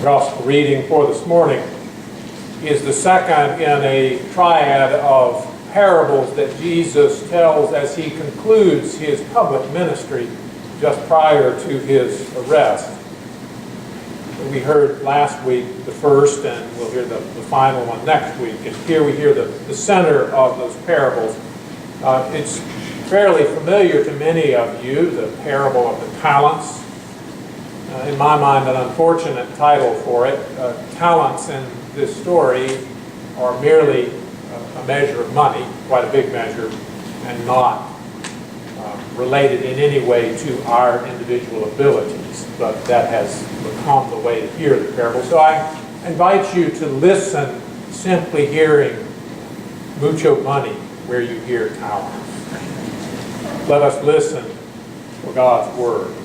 Gospel reading for this morning is the second in a triad of parables that Jesus tells as he concludes his public ministry just prior to his arrest. We heard last week the first, and we'll hear the final one next week. And here we hear the center of those parables. It's fairly familiar to many of you, the parable of the talents. In my mind, an unfortunate title for it. Talents in this story are merely a measure of money, quite a big measure, and not related in any way to our individual abilities. But that has become the way to hear the parable. So I invite you to listen, simply hearing mucho money where you hear talents. Let us listen for God's word.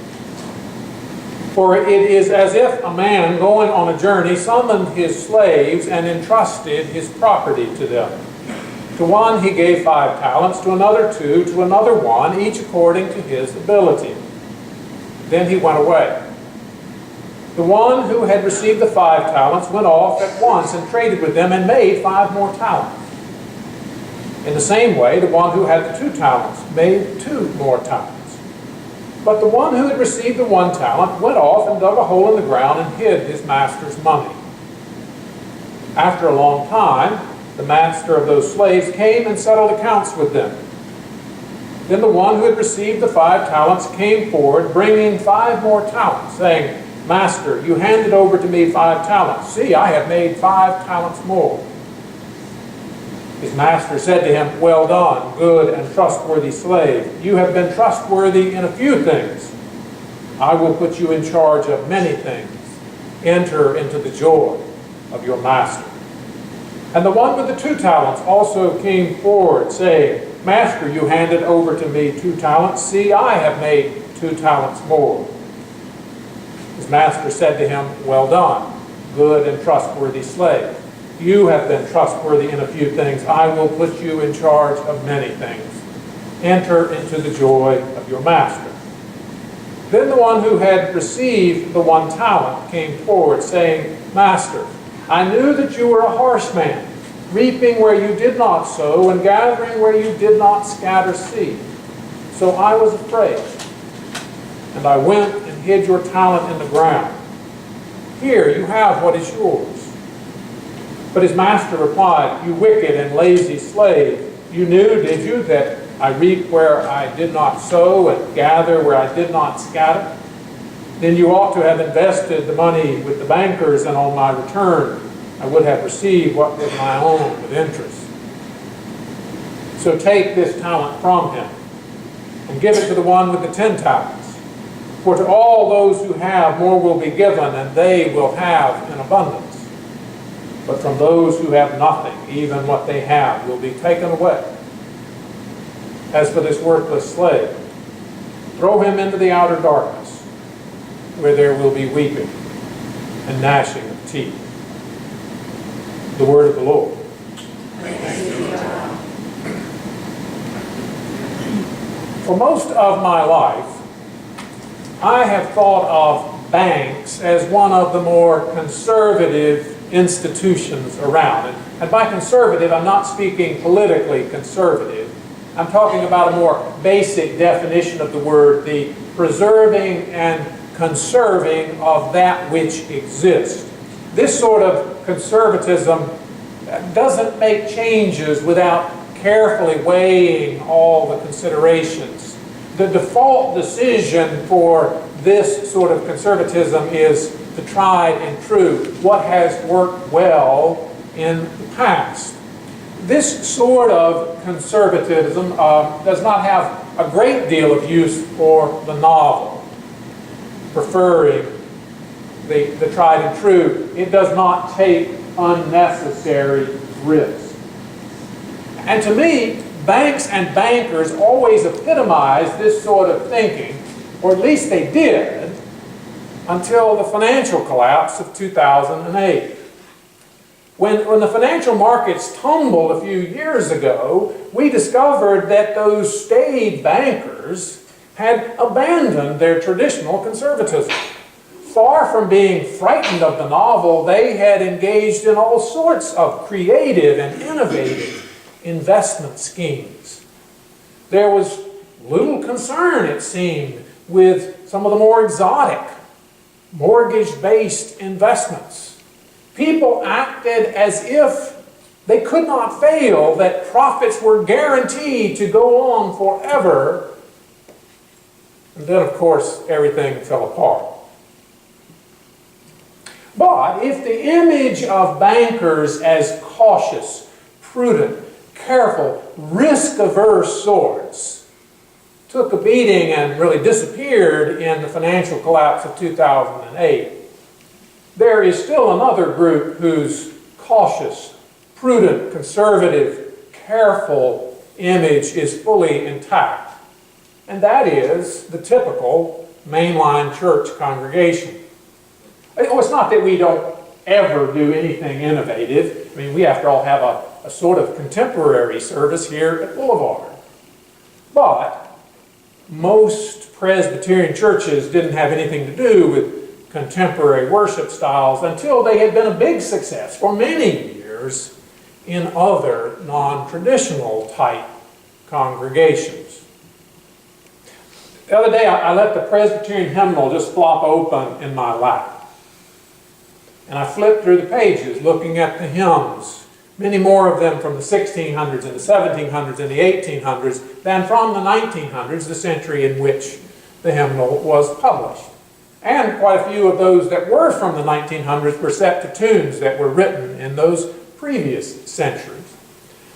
For it is as if a man going on a journey summoned his slaves and entrusted his property to them. To one he gave 5 talents, to another 2, to another 1, each according to his ability. Then he went away. The one who had received the 5 talents went off at once and traded with them and made 5 more talents. In the same way, the one who had the 2 talents made 2 more talents. But the one who had received the 1 talent went off and dug a hole in the ground and hid his master's money. After a long time, the master of those slaves came and settled accounts with them. Then the one who had received the 5 talents came forward, bringing 5 more talents, saying, Master, you handed over to me 5 talents. See, I have made 5 talents more. His master said to him, Well done, good and trustworthy slave. You have been trustworthy in a few things. I will put you in charge of many things. Enter into the joy of your master. And the one with the 2 talents also came forward, saying, Master, you handed over to me 2 talents. See, I have made 2 talents more. His master said to him, Well done, good and trustworthy slave. You have been trustworthy in a few things. I will put you in charge of many things. Enter into the joy of your master. Then the one who had received the 1 talent came forward, saying, Master, I knew that you were a harsh man, reaping where you did not sow and gathering where you did not scatter seed. So I was afraid, and I went and hid your talent in the ground. Here you have what is yours. But his master replied, You wicked and lazy slave, you knew, did you, that I reap where I did not sow and gather where I did not scatter? Then you ought to have invested the money with the bankers, and on my return I would have received what was my own with interest. So take this talent from him and give it to the one with the 10 talents. For to all those who have, more will be given, and they will have in abundance. But from those who have nothing, even what they have will be taken away. As for this worthless slave, throw him into the outer darkness, where there will be weeping and gnashing of teeth. The word of the Lord. For most of my life, I have thought of banks as one of the more conservative institutions around. And by conservative, I'm not speaking politically conservative. I'm talking about a more basic definition of the word, the preserving and conserving of that which exists. This sort of conservatism doesn't make changes without carefully weighing all the considerations. The default decision for this sort of conservatism is the tried and true, what has worked well in the past. This sort of conservatism does not have a great deal of use for the novel, preferring the tried and true. It does not take unnecessary risk. And to me, banks and bankers always epitomize this sort of thinking, or at least they did, until the financial collapse of 2008. When the financial markets tumbled a few years ago, we discovered that those staid bankers had abandoned their traditional conservatism. far from being frightened of the novel, they had engaged in all sorts of creative and innovative investment schemes. There was little concern, it seemed, with some of the more exotic mortgage-based investments. People acted as if they could not fail, that profits were guaranteed to go on forever. And then, of course, everything fell apart. But if the image of bankers as cautious, prudent, careful, risk-averse sorts took a beating and really disappeared in the financial collapse of 2008, there is still another group whose cautious, prudent, conservative, careful image is fully intact. And that is the typical Mainline Church congregation. It's not that we don't ever do anything innovative. I mean, we, after all, have a sort of contemporary service here at Boulevard. But most Presbyterian churches didn't have anything to do with contemporary worship styles until they had been a big success for many years in other non-traditional type congregations. The other day, I let the Presbyterian hymnal just flop open in my lap. And I flipped through the pages looking at the hymns, many more of them from the 1600s and the 1700s and the 1800s than from the 1900s, the century in which the hymnal was published. And quite a few of those that were from the 1900s were set to tunes that were written in those previous centuries.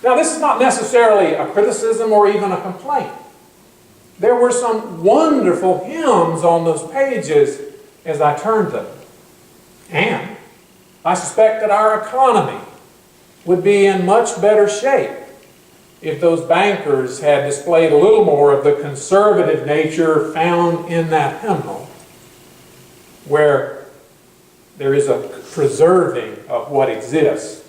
Now, this is not necessarily a criticism or even a complaint. There were some wonderful hymns on those pages as I turned them. And I suspect that our economy would be in much better shape if those bankers had displayed a little more of the conservative nature found in that hymnal, where there is a preserving of what exists,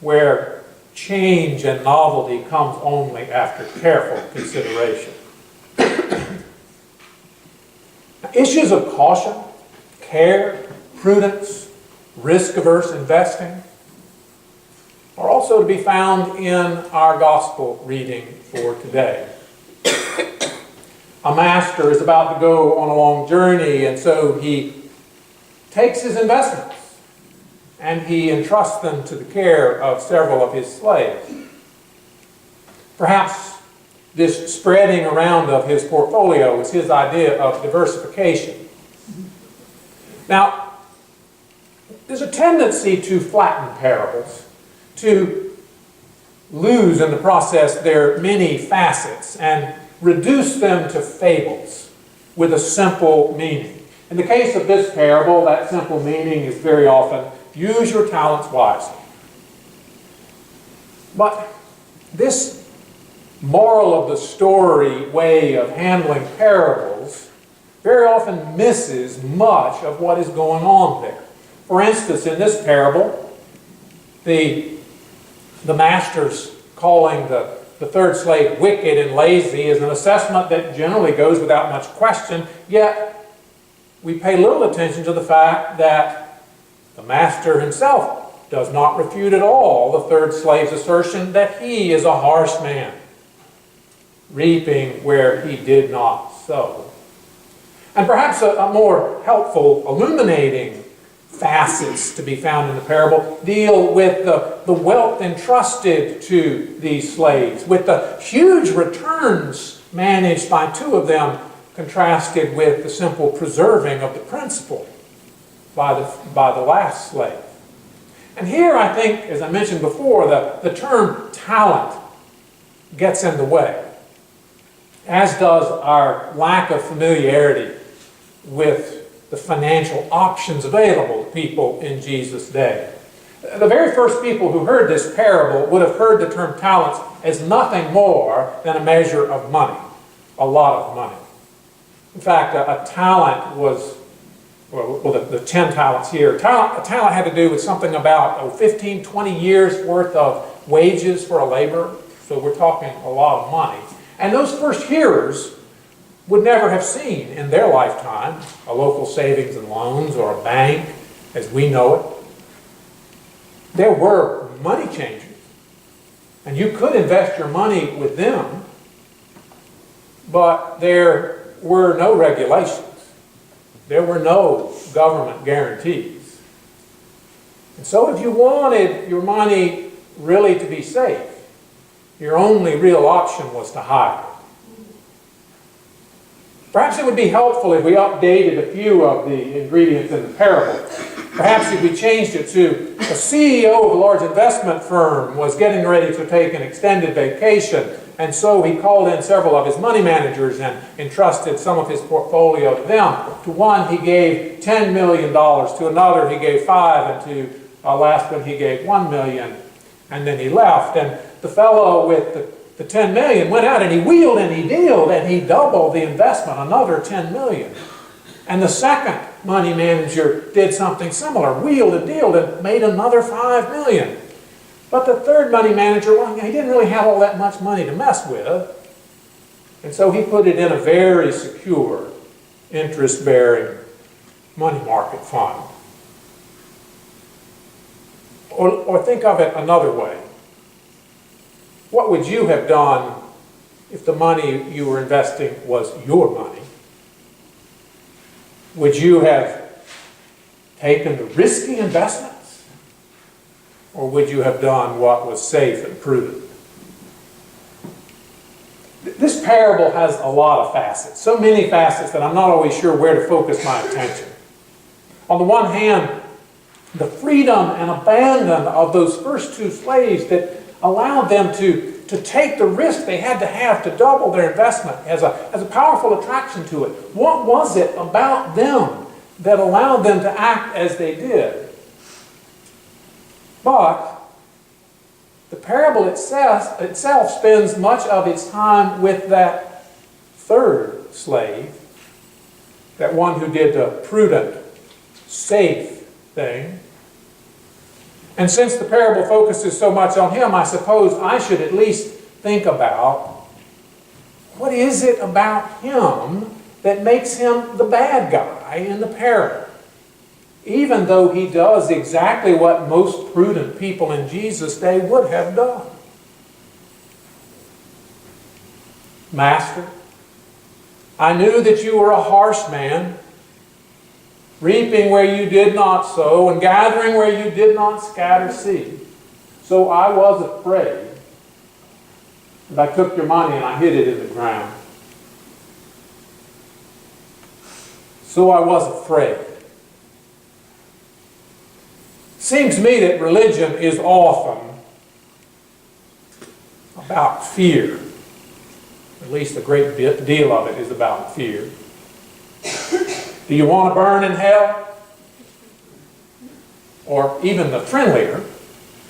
where change and novelty comes only after careful consideration. Issues of caution, care, prudence, risk-averse investing are also to be found in our gospel reading for today. A master is about to go on a long journey, and so he takes his investments and he entrusts them to the care of several of his slaves. Perhaps this spreading around of his portfolio is his idea of diversification. Now, there's a tendency to flatten parables, to lose in the process their many facets and reduce them to fables with a simple meaning. In the case of this parable, that simple meaning is very often, use your talents wisely. But this moral of the story way of handling parables very often misses much of what is going on there. For instance, in this parable, the master's calling the third slave wicked and lazy is an assessment that generally goes without much question, yet we pay little attention to the fact that the master himself does not refute at all the third slave's assertion that he is a harsh man, reaping where he did not sow. And perhaps a more helpful, illuminating facets to be found in the parable deal with the wealth entrusted to these slaves, with the huge returns managed by two of them, contrasted with the simple preserving of the principal by the last slave. And here I think, as I mentioned before, the term talent gets in the way, as does our lack of familiarity with the financial options available to people in Jesus' day. The very first people who heard this parable would have heard the term talents as nothing more than a measure of money, a lot of money. In fact, a talent was, the 10 talents here, a talent had to do with something about 15, 20 years worth of wages for a laborer. So we're talking a lot of money. And those first hearers would never have seen in their lifetime a local savings and loans or a bank as we know it. There were money changers, and you could invest your money with them, but there were no regulations. There were no government guarantees. And so if you wanted your money really to be safe, your only real option was to hide it. Perhaps it would be helpful if we updated a few of the ingredients in the parable. Perhaps if we changed it to a CEO of a large investment firm was getting ready to take an extended vacation, and so he called in several of his money managers and entrusted some of his portfolio to them. To one he gave $10 million, to another he gave $5 million, and to last one he gave $1 million, and then he left. And the fellow with the $10 million went out and he wheeled and he dealed and he doubled the investment, another $10 million. And the second money manager did something similar, wheeled and dealed and made another $5 million. But the third money manager, well, he didn't really have all that much money to mess with. And so he put it in a very secure, interest-bearing money market fund. Or think of it another way. What would you have done if the money you were investing was your money? Would you have taken the risky investments? Or would you have done what was safe and prudent? This parable has a lot of facets, so many facets that I'm not always sure where to focus my attention. On the one hand, the freedom and abandon of those first two slaves that allowed them to take the risk they had to double their investment has a powerful attraction to it. What was it about them that allowed them to act as they did? But the parable itself spends much of its time with that third slave, that one who did the prudent, safe thing. And since the parable focuses so much on him, I suppose I should at least think about what is it about him that makes him the bad guy in the parable, even though he does exactly what most prudent people in Jesus' day would have done. Master, I knew that you were a harsh man, reaping where you did not sow, and gathering where you did not scatter seed. So I was afraid, and I took your money and I hid it in the ground. So I was afraid. Seems to me that religion is often about fear. At least a great deal of it is about fear. Do you want to burn in hell? Or even the friendlier,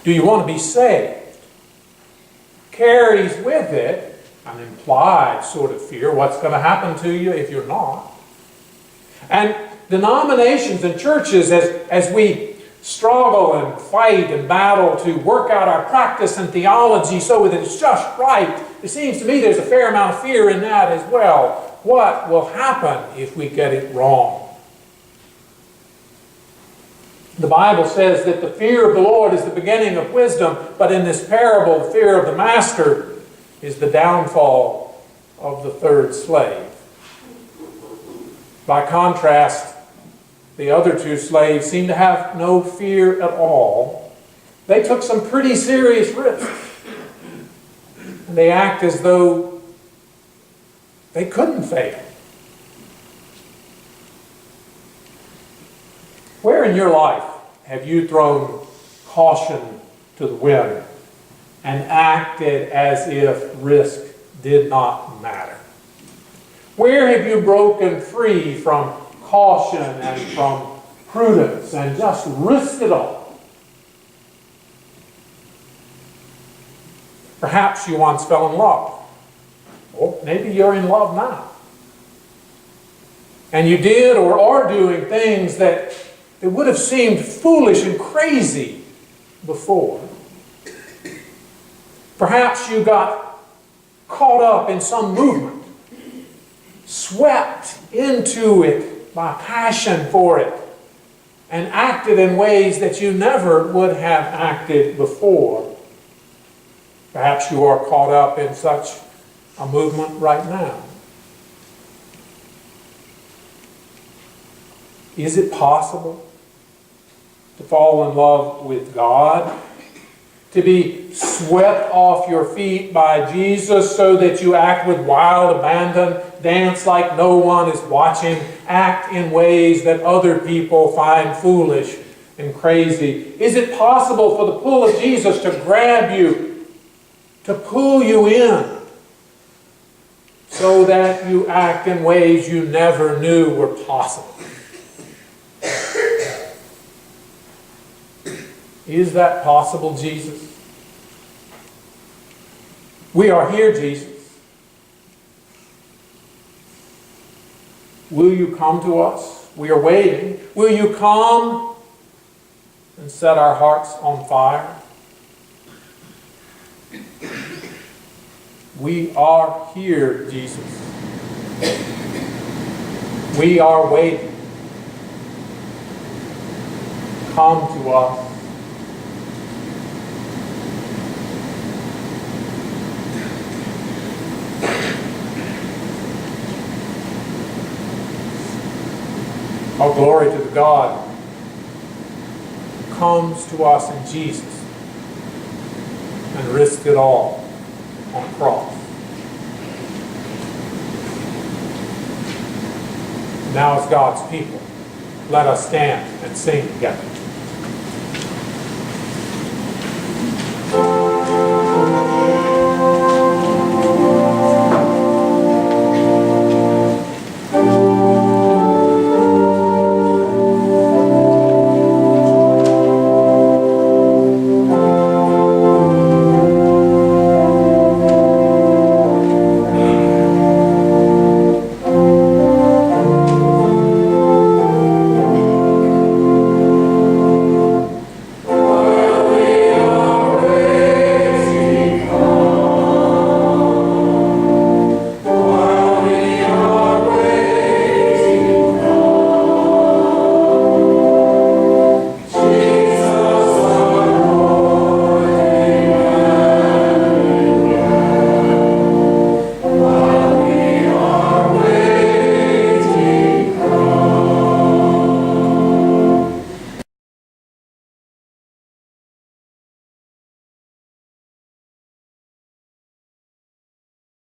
do you want to be saved? Carries with it an implied sort of fear. What's going to happen to you if you're not? And denominations and churches, as we struggle and fight and battle to work out our practice and theology so that it's just right, it seems to me there's a fair amount of fear in that as well. What will happen if we get it wrong? The Bible says that the fear of the Lord is the beginning of wisdom, but in this parable, the fear of the master is the downfall of the third slave. By contrast, the other two slaves seem to have no fear at all. They took some pretty serious risks. And they act as though they couldn't fail. Where in your life have you thrown caution to the wind and acted as if risk did not matter? Where have you broken free from caution and from prudence and just risked it all? Perhaps you once fell in love. Or maybe you're in love now. And you did or are doing things that would have seemed foolish and crazy before. Perhaps you got caught up in some movement, swept into it by passion for it and acted in ways that you never would have acted before. Perhaps you are caught up in such a movement right now. Is it possible to fall in love with God? To be swept off your feet by Jesus so that you act with wild abandon, dance like no one is watching, act in ways that other people find foolish and crazy? Is it possible for the pull of Jesus to grab you, to pull you in, so that you act in ways you never knew were possible? Is that possible, Jesus? We are here, Jesus. Will you come to us? We are waiting. Will you come and set our hearts on fire? We are here, Jesus. We are waiting. Come to us. All glory to the God who comes to us in Jesus and risked it all on the cross. Now as God's people, let us stand and sing together.